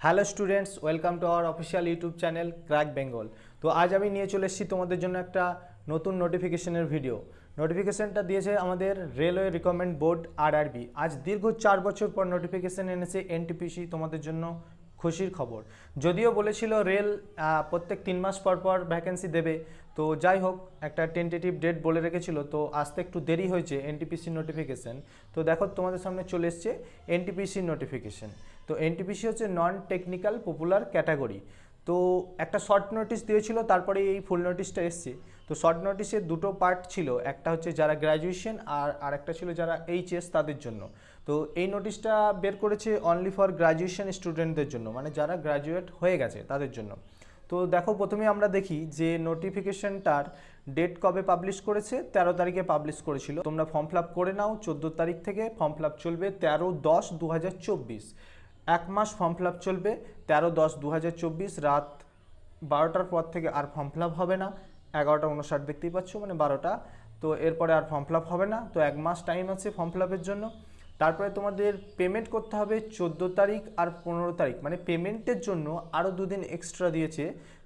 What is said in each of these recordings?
Hello students, welcome to our official YouTube channel crack Bengal. তো আজ আমি নিয়ে চলে এসেছি তোমাদের জন্য একটা নতুন নোটিফিকেশনের ভিডিও। নোটিফিকেশনটা দিয়েছে আমাদের রেলওয়ে রিক্রুটমেন্ট বোর্ড আরআরবি। আজ দীর্ঘ 4 বছর পর নোটিফিকেশন এনেছে এনটিপিসি, তোমাদের জন্য খুশির খবর। যদিও বলেছিল রেল প্রত্যেক 3 মাস পর পর ভ্যাকেন্সি দেবে, তো যাই হোক একটা টেন্টেটিভ ডেট বলে রেখেছিল, তো আসতে একটু দেরি হয়েছে এনটিপিসির নোটিফিকেশন। তো দেখো তোমাদের সামনে চলে এসছে এনটিপিসির নোটিফিকেশন। তো এনটিপিসি হচ্ছে নন টেকনিক্যাল পপুলার ক্যাটাগরি। তো একটা শর্ট নোটিশ দিয়েছিল, তারপরে এই ফুল নোটিশটা এসছে। তো শর্ট নোটিশের দুটো পার্ট ছিল, একটা হচ্ছে যারা গ্র্যাজুয়েশন আর আরেকটা ছিল যারা এইচএস তাদের জন্য। তো এই নোটিশটা বের করেছে অনলি ফর গ্র্যাজুয়েশন স্টুডেন্টদের জন্য, মানে যারা গ্র্যাজুয়েট হয়ে গেছে তাদের জন্য। তো দেখো প্রথমে আমরা দেখি যে নোটিফিকেশনটার ডেট কবে পাবলিশ করেছে। 13 তারিখে পাবলিশ করেছিল। তোমরা ফর্ম ফিল আপ করে নাও। 14 তারিখ থেকে ফর্ম ফিল আপ চলবে 13/10/2024। এক মাস ফর্ম ফিল আপ চলবে। 13/10/2024 রাত 12টার পর থেকে আর ফর্ম ফিল আপ হবে না। 11:59 দেখতেই পাচ্ছ, মানে 12টা। তো এরপরে আর ফর্ম ফিল আপ হবে না। তো এক মাস টাইম আছে ফর্ম ফিল আপের জন্য। তারপরে তোমাদের পেমেন্ট করতে হবে 14 তারিখ আর 15 তারিখ, মানে পেমেন্টের জন্য আরও দুদিন এক্সট্রা দিয়েছে।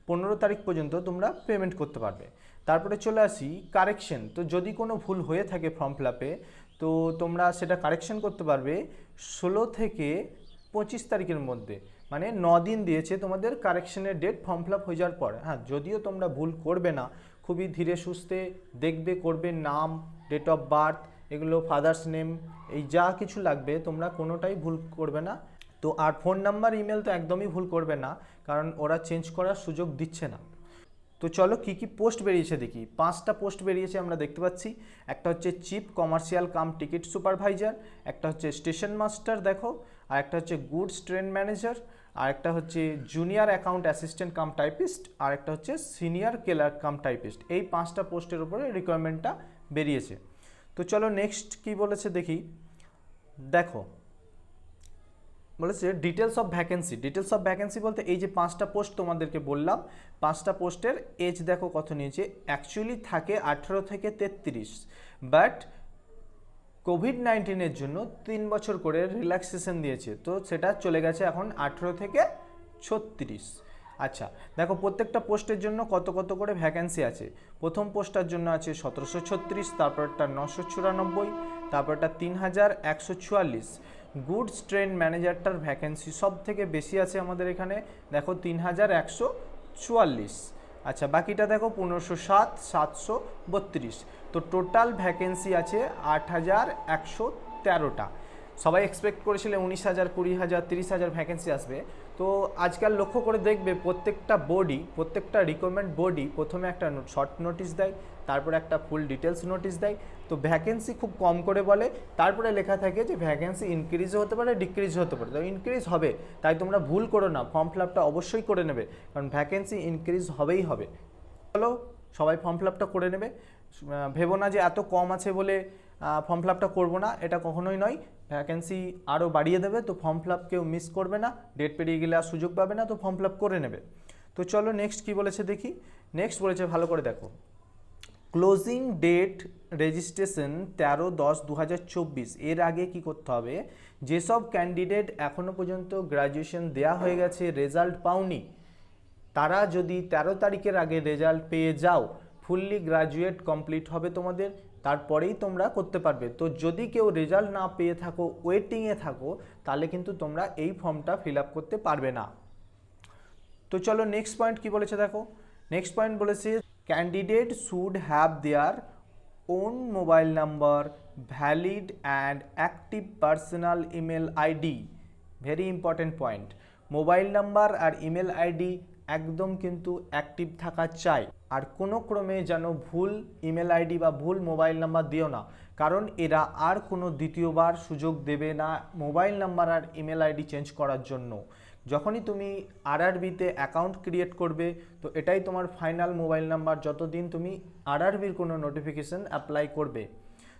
15 তারিখ পর্যন্ত তোমরা পেমেন্ট করতে পারবে। তারপরে চলে আসি কারেকশন। তো যদি কোনো ভুল হয়ে থাকে ফর্ম ফিল আপে, তো তোমরা সেটা কারেকশন করতে পারবে 16 থেকে 25 তারিখের মধ্যে, মানে 9 দিন দিয়েছে তোমাদের কারেকশনের ডেট ফর্ম ফিল আপ হয়ে যাওয়ার পর। হ্যাঁ, যদিও তোমরা ভুল করবে না, খুবই ধীরে সুস্থে দেখবে, করবে নাম, ডেট অফ বার্থ, এগুলো ফাদার্স নেম, এই যা কিছু লাগবে তোমরা কোনোটাই ভুল করবে না। তো আর ফোন নাম্বার ইমেল তো একদমই ভুল করবে না, কারণ ওরা চেঞ্জ করার সুযোগ দিচ্ছে না। তো চলো কি কি পোস্ট বেরিয়েছে দেখি। 5টা পোস্ট বেরিয়েছে আমরা দেখতে পাচ্ছি। একটা হচ্ছে chief commercial cum ticket supervisor, একটা হচ্ছে স্টেশন মাস্টার দেখো, আর একটা হচ্ছে গুডস ট্রেন ম্যানেজার, আর একটা হচ্ছে junior account assistant cum typist, আর একটা হচ্ছে সিনিয়র ক্লার্ক কাম টাইপিস্ট। এই 5টা পোস্টের উপরে রিকোয়ারমেন্টটা বেরিয়েছে। তো চলো নেক্সট কি বলেছে দেখি। দেখো বলেছে details of vacancy. Details of vacancy বলতে এই যে 5টা পোস্ট তোমাদেরকে বললাম, 5টা পোস্টের এজ দেখো কত নিয়েছে। অ্যাকচুয়ালি থাকে 18 থেকে 33, বাট কোভিড-19-এর জন্য 3 বছর করে রিল্যাক্সেশন দিয়েছে, তো সেটা চলে গেছে এখন 18 থেকে 36। আচ্ছা দেখো প্রত্যেকটা পোস্টের জন্য কত কত করে ভ্যাকেন্সি আছে। প্রথম পোস্টটার জন্য আছে 1736, তারপরটা 994, তারপরটা 3144। গুডস ট্রেন ম্যানেজারটার ভ্যাকেন্সি সব থেকে বেশি আছে আমাদের এখানে, দেখো 3144। আচ্ছা বাকিটা দেখো 1507, 732। তো টোটাল ভ্যাকেন্সি আছে 8113টা। সবাই এক্সপেক্ট করেছিল 19,000, 20,000, 30,000 ভ্যাকেন্সি আসবে। তো আজকাল লক্ষ্য করে দেখবে প্রত্যেকটা বোর্ডই, প্রত্যেকটা রিক্রুটমেন্ট বোর্ডই প্রথমে একটা শর্ট নোটিশ দেয়, তারপরে একটা ফুল ডিটেলস নোটিশ দেয়। তো ভ্যাকেন্সি খুব কম করে বলে, তারপরে লেখা থাকে যে ভ্যাকেন্সি ইনক্রিজও হতে পারে, ডিক্রিজও হতে পারে। তো ইনক্রিজ হবে, তাই তোমরা ভুল করো না, ফর্ম ফিল আপটা অবশ্যই করে নেবে, কারণ ভ্যাকেন্সি ইনক্রিজ হবেই হবে। চলো সবাই ফর্ম ফিল আপটা করে নেবে। ভেবো না যে এত কম আছে বলে ফর্ম ফিল আপটা করবো না, এটা কখনোই নয়। ভ্যাকেন্সি আরও বাড়িয়ে দেবে, তো ফর্ম ফিল আপ কেউ মিস করবে না। ডেট পেরিয়ে গেলে আর সুযোগ পাবে না, তো ফর্ম ফিল আপ করে নেবে। তো চলো নেক্সট কি বলেছে দেখি। নেক্সট বলেছে, ভালো করে দেখো, ক্লোজিং ডেট রেজিস্ট্রেশন 13/10/2024। এর আগে কি করতে হবে, যেসব ক্যান্ডিডেট এখনও পর্যন্ত গ্র্যাজুয়েশন দেয়া হয়ে গেছে, রেজাল্ট পাওনি, তারা যদি 13 তারিখের আগে রেজাল্ট পেয়ে যাও, ফুললি গ্র্যাজুয়েট কমপ্লিট হবে তোমাদের, তারপরেই তোমরা করতে পারবে। তো যদি কেউ রেজাল্ট না পেয়ে থাকো, ওয়েটিংয়ে থাকো, তাহলে কিন্তু তোমরা এই ফর্মটা ফিল আপ করতে পারবে না। তো চলো নেক্সট পয়েন্ট কি বলেছে দেখো। নেক্সট পয়েন্ট বলেছে, candidate should have their own mobile number, valid and active personal email ID. Very important point. Mobile number আর ইমেল আইডি একদম কিন্তু অ্যাক্টিভ থাকা চাই। আর কোনো ক্রমে যেন ভুল ইমেল আইডি বা ভুল মোবাইল নাম্বার দিও না, কারণ এরা আর কোনো দ্বিতীয়বার সুযোগ দেবে না মোবাইল নাম্বার আর ইমেল আইডি চেঞ্জ করার জন্য। যখনই তুমি আরআরবিতে অ্যাকাউন্ট ক্রিয়েট করবে, তো এটাই তোমার ফাইনাল মোবাইল নাম্বার যতদিন তুমি আরআরবির কোনো নোটিফিকেশান অ্যাপ্লাই করবে।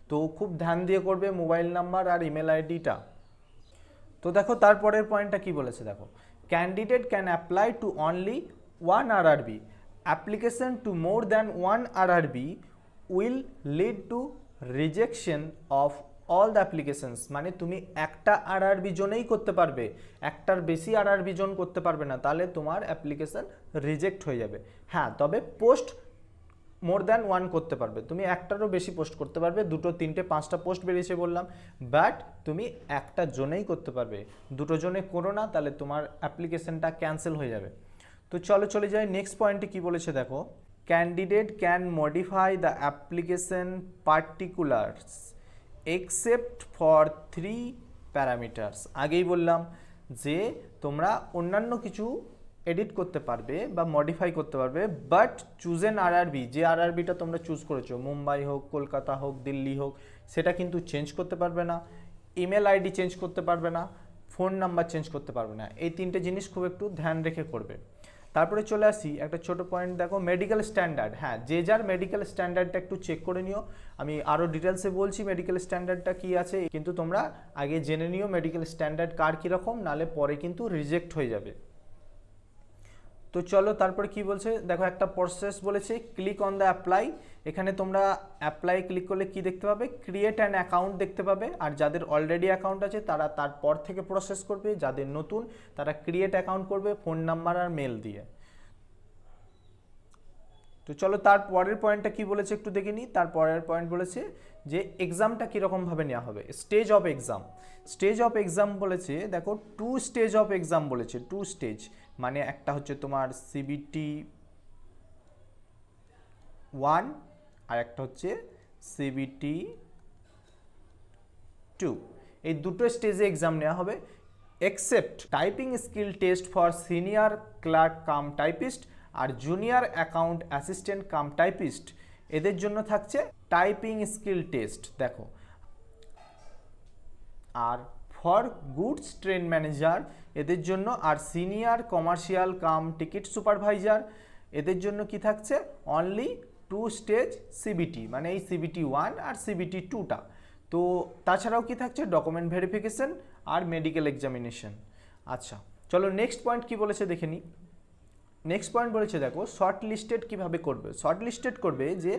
তো খুব ধ্যান দিয়ে করবে মোবাইল নাম্বার আর ইমেল আইডিটা। তো দেখো তারপরের পয়েন্টটা কি বলেছে দেখো, candidate can apply to only one RRB, application to more than one RRB will lead to rejection of all the applications, মানে তুমি একটা আরআরবি জোনেই করতে পারবে, একটার বেশি আরআরবি জোন করতে পারবে না, তাহলে তোমার অ্যাপ্লিকেশন রিজেক্ট হয়ে যাবে। হ্যাঁ, তবে পোস্ট মোর দ্যান ওয়ান করতে পারবে, তুমি একটারও বেশি পোস্ট করতে পারবে, 2, 3, 5টা পোস্ট বেরিয়েছে বললাম, বাট তুমি একটা জোনেই করতে পারবে, 2টো জোনে করো না, তাহলে তোমার অ্যাপ্লিকেশনটা ক্যান্সেল হয়ে যাবে। তো চলো চলে যাই নেক্সট পয়েন্টে কি বলেছে দেখো, candidate can modify the application particulars except for 3 parameters. আগেই বললাম যে তোমরা অন্যান্য কিছু এডিট করতে পারবে বা মডিফাই করতে পারবে, বাট চুজেন আরআরবি, যে আরআরবিটা তোমরা চুজ করেছো, মুম্বাই হোক, কলকাতা হোক, দিল্লি হোক, সেটা কিন্তু চেঞ্জ করতে পারবে না, ইমেল আইডি চেঞ্জ করতে পারবে না, ফোন নাম্বার চেঞ্জ করতে পারবে না। এই 3টে জিনিস খুব একটু ধ্যান রেখে করবে। তারপরে চলে আসি একটা ছোট পয়েন্ট দেখো, মেডিকেল স্ট্যান্ডার্ড। হ্যাঁ, যে যার মেডিকেল স্ট্যান্ডার্ডটা একটু চেক করে নিও, আমি আরও ডিটেলসে বলছি মেডিকেল স্ট্যান্ডার্ডটা কী আছে, কিন্তু তোমরা আগে জেনে নিও মেডিকেল স্ট্যান্ডার্ড কার কীরকম, নাহলে পরে কিন্তু রিজেক্ট হয়ে যাবে। তো চলো তারপরে কি বলছে দেখো, একটা প্রসেস বলেছে, ক্লিক অন দ্য অ্যাপ্লাই। এখানে তোমরা অ্যাপ্লাই ক্লিক করলে কি দেখতে পাবে, ক্রিয়েট অ্যান অ্যাকাউন্ট দেখতে পাবে, আর যাদের অলরেডি অ্যাকাউন্ট আছে তারা তারপর থেকে প্রসেস করবে, যাদের নতুন তারা ক্রিয়েট অ্যাকাউন্ট করবে ফোন নাম্বার আর মেল দিয়ে। তো চলো তার পরের পয়েন্টটা কি বলেছে একটু দেখে নিই। তার পরের পয়েন্ট বলেছে যে এক্সামটা কীরকমভাবে নেওয়া হবে, stage of exam. Stage of exam বলেছে দেখো, 2 স্টেজ অফ এক্সাম বলেছে, 2 স্টেজ, মানে একটা হচ্ছে তোমার সিবিটি 1 আর একটা হচ্ছে সিবিটি 2, এই দুটো স্টেজে এক্সাম নেওয়া হবে। Except typing skill test for senior clerk cum typist আর junior account assistant cum typist, এদের জন্য থাকছে টাইপিং স্কিল টেস্ট দেখো। আর ফর গুডস ট্রেন ম্যানেজার এদের জন্য, আর senior commercial cum ticket supervisor এদের জন্য কি থাকছে, অনলি 2 স্টেজ সিবিটি, মানে এই সিবিটি 1 আর সিবিটি 2টা। তো তাছাড়াও কি থাকছে, ডকুমেন্ট ভেরিফিকেশন আর মেডিকেল এক্সামিনেশন। আচ্ছা চলো নেক্সট পয়েন্ট কি বলেছে দেখে নিই। নেক্সট পয়েন্ট বলেছে দেখো, শর্ট লিস্টেড কীভাবে করবে। শর্ট লিস্টেড করবে যে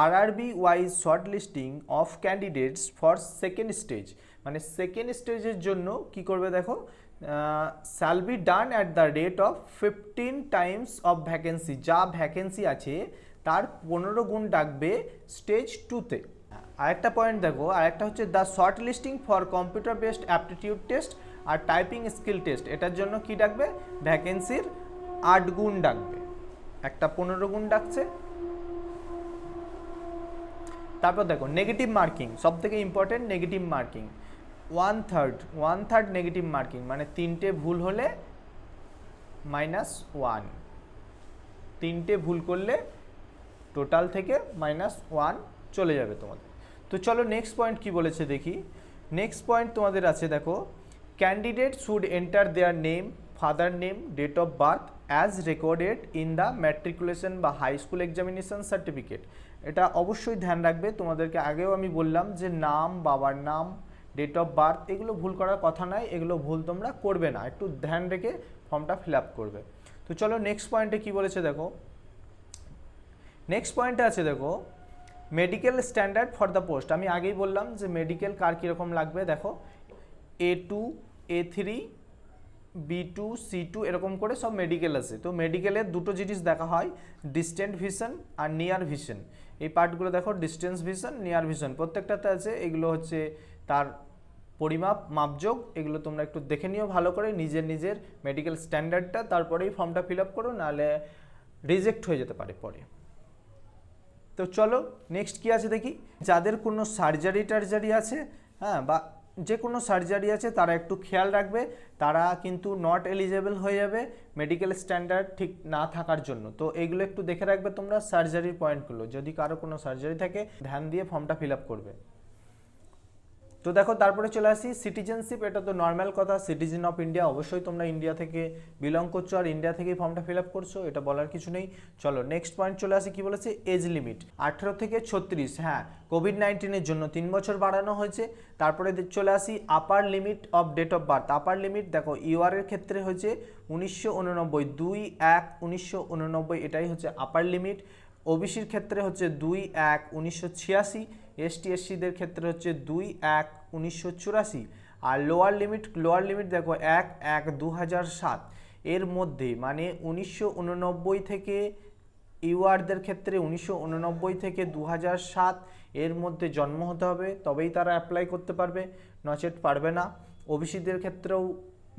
RRB wise short listing of candidates for second stage, মানে সেকেন্ড স্টেজের জন্য কি করবে দেখো, shall be done at the rate of 15 Times of vacancy, যা ভ্যাকেন্সি আছে তার 15 গুণ ডাকবে স্টেজ 2তে। আরেকটা পয়েন্ট দেখো, আরেকটা হচ্ছে the short listing for computer based aptitude test আর টাইপিং স্কিল টেস্ট, এটার জন্য কি ডাকবে, ভ্যাকেন্সির 8 গুণ ডাকবে, একটা 15 গুণ ডাকছে। তারপর দেখো নেগেটিভ মার্কিং, সব থেকে important negative marking, 1/3 negative marking, মানে 3টে ভুল হলে -1, 3টে ভুল করলে টোটাল থেকে -1 চলে যাবে তোমাদের। তো চলো নেক্সট পয়েন্ট কি বলেছে দেখি। নেক্সট পয়েন্ট তোমাদের আছে দেখো, candidate should enter their name, father name, date of birth as recorded in the matriculation বা হাই স্কুল এক্সামিনেশন সার্টিফিকেট। এটা অবশ্যই ধ্যান রাখবে, তোমাদেরকে আগেও আমি বললাম যে নাম, বাবার নাম, ডেট অফ বার্থ এগুলো ভুল করার কথা নয়, এগুলো ভুল তোমরা করবে না, একটু ধ্যান রেখে ফর্মটা ফিল আপ করবে। তো চলো নেক্সট পয়েন্টে কি বলেছে দেখো। নেক্সট পয়েন্টে আছে দেখো, medical standard for the post. আমি আগেই বললাম যে মেডিকেল কার কীরকম লাগবে দেখো, A2, A3, B2, C2 এরকম করে সব মেডিকেল আছে। তো মেডিকেলের দুটো জিনিস দেখা হয়, ডিস্টেন্ট ভিশন আর নিয়ার ভিশন। এই পার্টগুলো দেখো, ডিস্টেন্স ভিশন, নিয়ার ভিশন প্রত্যেকটাতে আছে, এগুলো হচ্ছে তার পরিমাপ, মাপযোগ, এগুলো তোমরা একটু দেখে নিও ভালো করে নিজের মেডিকেল স্ট্যান্ডার্ডটা, তারপরেই ফর্মটা ফিল আপ করো, নাহলে রিজেক্ট হয়ে যেতে পারে পরে। তো চলো নেক্সট কি আছে দেখি, যাদের কোনো সার্জারি আছে, হ্যাঁ, বা যে কোনো সার্জারি আছে তারা একটু খেয়াল রাখবে, তারা কিন্তু নট এলিজেবল হয়ে যাবে মেডিকেল স্ট্যান্ডার্ড ঠিক না থাকার জন্য। তো এইগুলো একটু দেখে রাখবে তোমরা, সার্জারির পয়েন্টগুলো, যদি কারো কোনো সার্জারি থাকে ধ্যান দিয়ে ফর্মটা ফিল আপ করবে। তো দেখো তারপরে চলে আসি সিটিজেনশিপ, এটা তো নর্মাল কথা, সিটিজেন অফ ইন্ডিয়া, অবশ্যই তোমরা ইন্ডিয়া থেকে বিলং করছো আর ইন্ডিয়া থেকেই ফর্মটা ফিল আপ করছো, এটা বলার কিছু নেই। চলো নেক্সট পয়েন্ট চলে আসি, কি বলেছে, এজ লিমিট 18 থেকে 36, হ্যাঁ কোভিড-19-এর জন্য 3 বছর বাড়ানো হয়েছে। তারপরে চলে আসি upper limit of date of birth. Upper limit দেখো ইউআরের ক্ষেত্রে হয়েছে 1989, 2/1/1989, এটাই হচ্ছে আপার লিমিট। ওবিসির ক্ষেত্রে হচ্ছে 2/1/1986, এসটি এসসিদের ক্ষেত্রে হচ্ছে 2/1/1984। আর লোয়ার লিমিট দেখো 1/1/2007 এর মধ্যে, মানে 1989 থেকে ইউআরদের ক্ষেত্রে 1989 থেকে 2007 এর মধ্যে জন্ম হতে হবে, তবেই তারা অ্যাপ্লাই করতে পারবে, নচেত পারবে না। ওবিসিদের ক্ষেত্রেও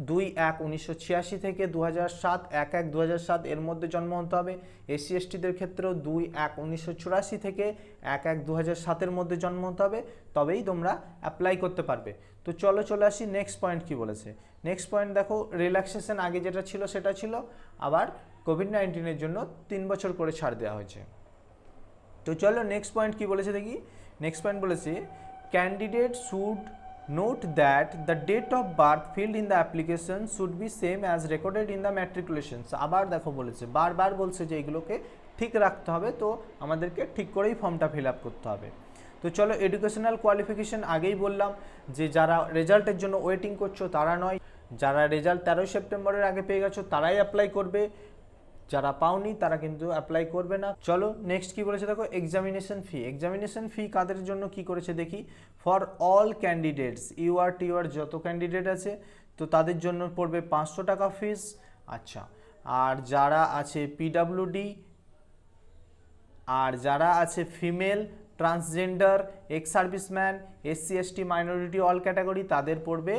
2/1/1986 থেকে 2007, 1/1/2007 এর মধ্যে জন্ম হতে হবে। এসসি এসটিদের ক্ষেত্রেও 2/1/1984 থেকে 1/1/2007 এর মধ্যে জন্ম হতে হবে, তবেই তোমরা অ্যাপ্লাই করতে পারবে। তো চলে আসি নেক্সট পয়েন্ট কি বলেছে। নেক্সট পয়েন্ট দেখো, রিল্যাক্সেশন আগে যেটা ছিল সেটা ছিল, আবার কোভিড-19 জন্য 3 বছর করে ছাড় দেওয়া হয়েছে। তো চলো নেক্সট পয়েন্ট কি বলেছে দেখি। নেক্সট পয়েন্ট বলেছে candidate should note that the date of birth field in the application should be same as recorded in the matriculations. আবার দেখো বলেছে, বারবার বলছে যে এগুলোকে ঠিক রাখতে হবে, তো আমাদেরকে ঠিক করেই ফর্মটা ফিল আপ করতে হবে। তো চলো, এডুকেশনাল কোয়ালিফিকেশন আগেই বললাম যে যারা রেজাল্টের জন্য ওয়েটিং করছো তারা নয়, যারা রেজাল্ট 13 সেপ্টেম্বরের আগে পেয়ে গেছো তারাই অ্যাপ্লাই করবে, যারা পাওনি তারা কিন্তু অ্যাপ্লাই করবে না। চলো নেক্সট কি বলেছে দেখো, এক্সামিনেশন ফি কাদের জন্য কি করেছে দেখি। ফর অল ক্যান্ডিডেটস, টিউআর যত ক্যান্ডিডেট আছে তো তাদের জন্য পড়বে 500 টাকা ফিস। আচ্ছা, আর যারা আছে পিডাব্লিউডি, আর যারা আছে female, transgender, ex serviceman, SC ST minority all category, তাদের পড়বে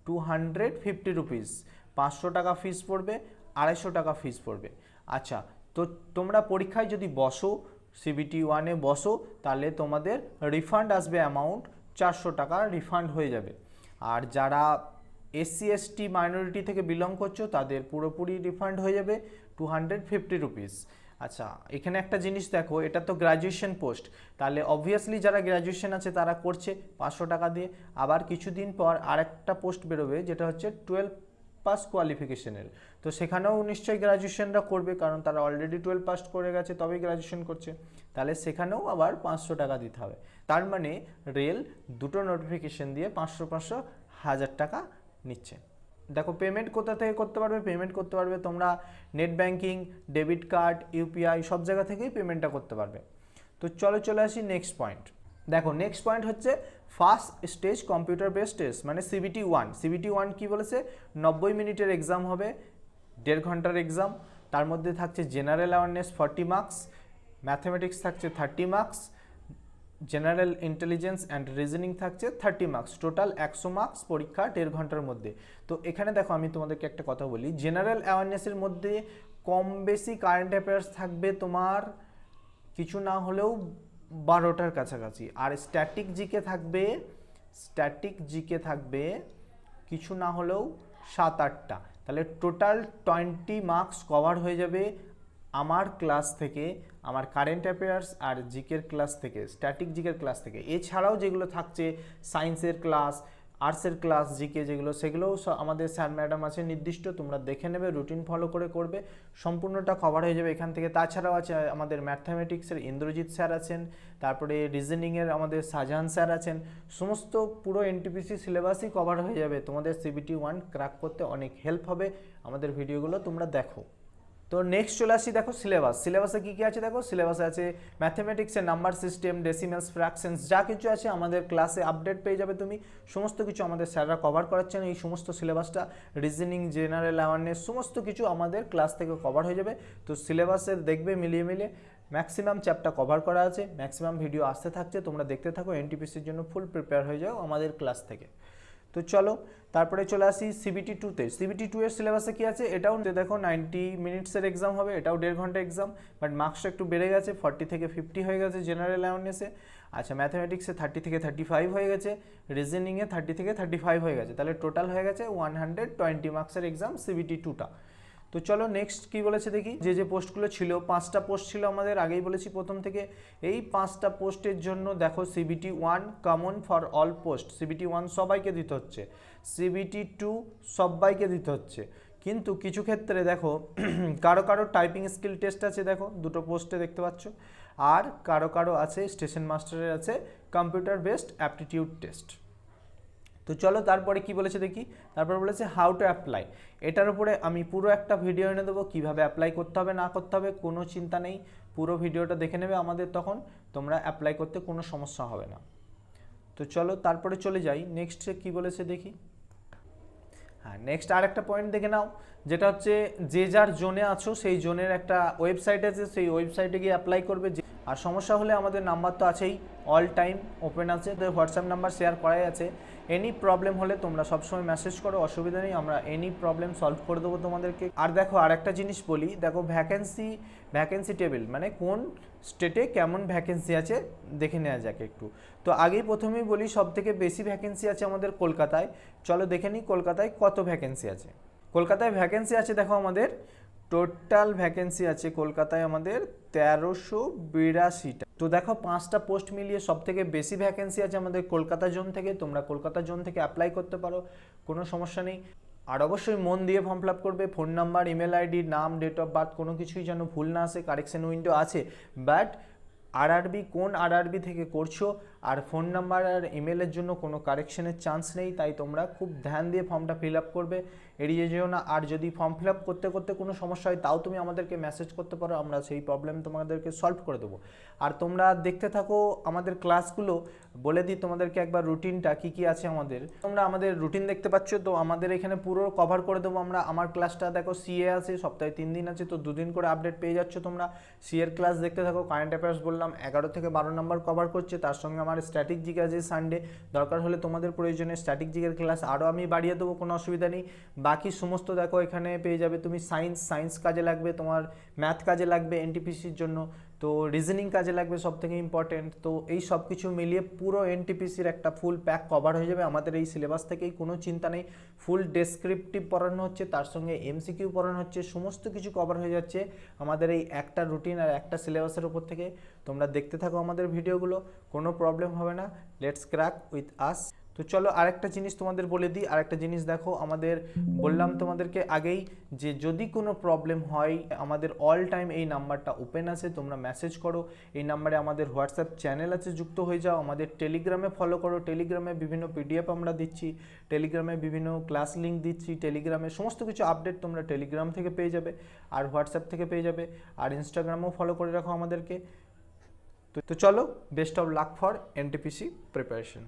250 রুপিস। 500 টাকা ফিস পড়বে, 250 টাকা ফিস পড়বে। আচ্ছা, তো তোমরা পরীক্ষায় যদি বসো, সিবিটি 1-এ বসো, তাহলে তোমাদের রিফান্ড আসবে, অ্যামাউন্ট 400 টাকা রিফান্ড হয়ে যাবে। আর যারা এসসি এসটি মাইনরিটি থেকে বিলং করছো তাদের পুরোপুরি রিফান্ড হয়ে যাবে 250 রুপিস। আচ্ছা, এখানে একটা জিনিস দেখো, এটা তো গ্র্যাজুয়েশন পোস্ট, তাহলে অবভিয়াসলি যারা গ্র্যাজুয়েশন আছে তারা করছে 500 টাকা দিয়ে। আবার কিছুদিন পর আরেকটা পোস্ট বেরোবে যেটা হচ্ছে 12 পাস কোয়ালিফিকেশনের, তো সেখানেও নিশ্চয়ই গ্র্যাজুয়েশনরা করবে, কারণ তারা অলরেডি 12 পাস করে গেছে তবেই গ্র্যাজুয়েশন করছে, তাহলে সেখানেও আবার 500 টাকা দিতে হবে। তার মানে রেল দুটো নোটিফিকেশন দিয়ে 500 1000 টাকা নিচ্ছে। দেখো পেমেন্ট কোথা থেকে করতে পারবে, পেমেন্ট করতে পারবে তোমরা net banking, debit card, UPI সব জায়গা থেকেই পেমেন্টটা করতে পারবে। তো চলে আসি নেক্সট পয়েন্ট। দেখো নেক্সট পয়েন্ট হচ্ছে first stage computer based test, মানে সিবিটি 1 কি বলেছে, 90 মিনিটের এক্সাম হবে, 1.5 ঘন্টার এক্সাম। তার মধ্যে থাকছে জেনারেল অ্যাওয়ারনেস 40 মার্কস, ম্যাথমেটিক্স থাকছে 30 marks, general intelligence and reasoning থাকছে 30 মার্কস, টোটাল 100 মার্কস পরীক্ষা 1.5 ঘন্টার মধ্যে। তো এখানে দেখো আমি তোমাদেরকে একটা কথা বলি, জেনারেল অ্যাওয়ারনেসের মধ্যে কম বেশি কারেন্ট অ্যাফেয়ার্স থাকবে তোমার কিছু না হলেও 12টার কাছাকাছি, আর স্ট্যাটিক জিকে থাকবে কিছু না হলেও 7-8টা, তাহলে টোটাল 20 মার্কস কভার হয়ে যাবে আমার ক্লাস থেকে, আমার কারেন্ট অ্যাফেয়ার্স আর জিকের ক্লাস থেকে, স্ট্যাটিক জিকের ক্লাস থেকে। এছাড়াও যেগুলো থাকছে সায়েন্সের ক্লাস, আর্টসের ক্লাস, জিকে যেগুলো, সেগুলোও আমাদের স্যার ম্যাডাম আছে নির্দিষ্ট, তোমরা দেখে নেবে, রুটিন ফলো করে করবে, সম্পূর্ণটা কভার হয়ে যাবে এখান থেকে। তাছাড়াও আছে আমাদের ম্যাথমেটিক্সের ইন্দ্রজিৎ স্যার আছেন, তারপরে রিজনিংয়ের আমাদের শাহজাহান স্যার আছেন, সমস্ত পুরো এনটিপিসি সিলেবাসই কভার হয়ে যাবে, তোমাদের সিবিটি 1 ক্র্যাক করতে অনেক হেল্প হবে, আমাদের ভিডিওগুলো তোমরা দেখো। তো নেক্সট চলে আসি, দেখো সিলেবাসে কী কী আছে দেখো। সিলেবাসে আছে ম্যাথমেটিক্সের নাম্বার সিস্টেম, ডেসিমেলস, ফ্র্যাকশনস, যা কিছু আছে আমাদের ক্লাসে আপডেট পেয়ে যাবে তুমি, সমস্ত কিছু আমাদের স্যাররা কভার করাচ্ছেন এই সমস্ত সিলেবাসটা। রিজনিং, জেনারেল অ্যাওয়ারনেস সমস্ত কিছু আমাদের ক্লাস থেকে কভার হয়ে যাবে। তো সিলেবাসের দেখবে মিলিয়ে ম্যাক্সিমাম চ্যাপ্টার কভার করা আছে, ম্যাক্সিমাম ভিডিও আসতে থাকছে, তোমরা দেখতে থাকো, এনটিপিসির জন্য ফুল প্রিপেয়ার হয়ে যাও আমাদের ক্লাস থেকে। তো চলো তারপরে চলে আসি সিবিটি 2-তে। সিবিটি 2 এর সিলেবাসে কি আছে, এটাও দেখো 90 মিনিটসের এক্সাম হবে, এটাও 1.5 ঘন্টা এক্সাম, বাট মার্কসটা একটু বেড়ে গেছে, 40 থেকে 50 হয়ে গেছে জেনারেল অ্যাওয়ারনেসে। আচ্ছা, ম্যাথমেটিক্সে 30 থেকে 35 হয়ে গেছে, রিজনিংয়ে 30 থেকে 35 হয়ে গেছে, তাহলে টোটাল হয়ে গেছে 120 মার্কসের এক্সাম সিবিটি 2টা। তো চলো নেক্সট কি বলেছে দেখি। যে পোস্টগুলো ছিল, 5টা পোস্ট ছিল আমাদের, আগেই বলেছি প্রথম থেকে। এই 5টা পোস্টের জন্য দেখো CBT 1 common for all post, CBT 1 সবাইকে দিতে হচ্ছে, সিবিটি 2 সবাইকে দিতে হচ্ছে, কিন্তু কিছু ক্ষেত্রে দেখো কারো টাইপিং স্কিল টেস্ট আছে, দেখো 2টো পোস্টে দেখতে পাচ্ছ, আর কারো আছে স্টেশন মাস্টারের আছে কম্পিউটার বেসড অ্যাপটিটিউড টেস্ট। তো চলো তারপরে কি বলেছে দেখি। তারপরে বলেছে হাউ টু অ্যাপ্লাই। এটার উপরে আমি পুরো একটা ভিডিও এনে দেবো, কীভাবে অ্যাপ্লাই করতে হবে না করতে হবে, কোনো চিন্তা নেই, পুরো ভিডিওটা দেখে নেবে আমাদের, তখন তোমরা অ্যাপ্লাই করতে কোনো সমস্যা হবে না। তো চলো তারপরে চলে যাই নেক্সটে কি বলেছে দেখি। হ্যাঁ, নেক্সট আর একটা পয়েন্ট দেখে নাও, যেটা হচ্ছে যে যার জোনে আছো সেই জোনের একটা ওয়েবসাইট আছে, সেই ওয়েবসাইটে গিয়ে অ্যাপ্লাই করবে। আর সমস্যা হলে আমাদের নাম্বার তো আছেই, অল টাইম ওপেন আছে, তো হোয়াটসঅ্যাপ নাম্বার শেয়ার করাই আছে। এনি প্রবলেম হলে তোমরা সবসময় মেসেজ করো, অসুবিধা নেই, আমরা এনি প্রবলেম সলভ করে দেবো তোমাদেরকে। আর দেখো আর একটা জিনিস বলি, দেখো ভ্যাকেন্সি টেবিল মানে কোন স্টেটে কেমন ভ্যাকেন্সি আছে দেখে নেওয়া যাক একটু। তো আগেই প্রথমেই বলি, সব থেকে বেশি ভ্যাকেন্সি আছে আমাদের কলকাতায়। চলো দেখে নিই কলকাতায় কত ভ্যাকেন্সি আছে। কলকাতায় ভ্যাকেন্সি আছে দেখো, আমাদের টোটাল ভ্যাকেন্সি আছে কলকাতায় আমাদের 1382টা। তো দেখো 5টা পোস্ট মিলিয়ে সব থেকে বেশি ভ্যাকেন্সি আছে আমাদের কলকাতা জোন থেকে। তোমরা কলকাতা জোন থেকে অ্যাপ্লাই করতে পারো, কোনো সমস্যা নেই। আর অবশ্যই মন দিয়ে ফর্ম ফিল আপ করবে, ফোন নাম্বার, ইমেল আইডি, নাম, ডেট অফ বার্থ কোনো কিছুই যেন ভুল না আসে। কারেকশন উইন্ডো আছে, বাট আরআরবি কোন আরআরবি থেকে করছো আর ফোন নাম্বার আর ইমেলের জন্য কোনো কারেকশনের চান্স নেই, তাই তোমরা খুব ধ্যান দিয়ে ফর্মটা ফিল আপ করবে, এড়িয়ে যেও না। আর যদি ফর্ম ফিল আপ করতে করতে কোনো সমস্যা হয় তাও তুমি আমাদেরকে মেসেজ করতে পারো, আমরা সেই প্রবলেম তোমাদেরকে সলভ করে দেবো। আর তোমরা দেখতে থাকো আমাদের ক্লাসগুলো, বলে দিই তোমাদেরকে একবার রুটিনটা কী কী আছে আমাদের। তোমরা আমাদের রুটিন দেখতে পাচ্ছ, তো আমাদের এখানে পুরো কভার করে দেবো আমরা। আমার ক্লাসটা দেখো সিএ আছে, সপ্তাহে 3 দিন আছে, তো 2 দিন করে আপডেট পেয়ে যাচ্ছ তোমরা। সিএর ক্লাস দেখতে থাকো, কারেন্ট অ্যাফেয়ার্স বললাম 11 থেকে 12 নম্বর কভার করছে, তার সঙ্গে আমার স্ট্যাটিক জিকে আছে সানডে, দরকার হলে তোমাদের প্রয়োজনে স্ট্যাটিক জিকের ক্লাস আরও আমি বাড়িয়ে দেবো, কোনো অসুবিধা নেই। বাকি সমস্ত দেখো এখানে পেয়ে যাবে তুমি। সায়েন্স কাজে লাগবে, তোমার ম্যাথ কাজে লাগবে এনটিপিসির জন্য, তো রিজনিং কাজে লাগবে সব থেকে ইম্পর্টেন্ট। তো এই সব কিছু মিলিয়ে পুরো এনটিপিসির একটা ফুল প্যাক কভার হয়ে যাবে আমাদের এই সিলেবাস থেকেই, কোনো চিন্তা নেই। ফুল ডেসক্রিপটিভ পড়ানো হচ্ছে, তার সঙ্গে এমসিকিউ পড়ানো হচ্ছে, সমস্ত কিছু কভার হয়ে যাচ্ছে আমাদের এই একটা রুটিন আর একটা সিলেবাসের উপর থেকে। তোমরা দেখতে থাকো আমাদের ভিডিওগুলো, কোনো প্রবলেম হবে না। Let's crack with us. তো চলো আরেকটা জিনিস তোমাদের বলে দিই, আরেকটা জিনিস দেখো, আমাদের বললাম তোমাদেরকে আগেই যে যদি কোনো প্রবলেম হয় আমাদের অল টাইম এই নাম্বারটা ওপেন আছে, তোমরা মেসেজ করো এই নাম্বারে। আমাদের হোয়াটসঅ্যাপ চ্যানেল আছে, যুক্ত হয়ে যাও। আমাদের টেলিগ্রামে ফলো করো, টেলিগ্রামে বিভিন্ন পিডিএফ আমরা দিচ্ছি, টেলিগ্রামে বিভিন্ন ক্লাস লিঙ্ক দিচ্ছি, টেলিগ্রামে সমস্ত কিছু আপডেট তোমরা টেলিগ্রাম থেকে পেয়ে যাবে আর হোয়াটসঅ্যাপ থেকে পেয়ে যাবে। আর ইনস্টাগ্রামেও ফলো করে রাখো আমাদেরকে। তো চলো, best of luck for NTPC preparation.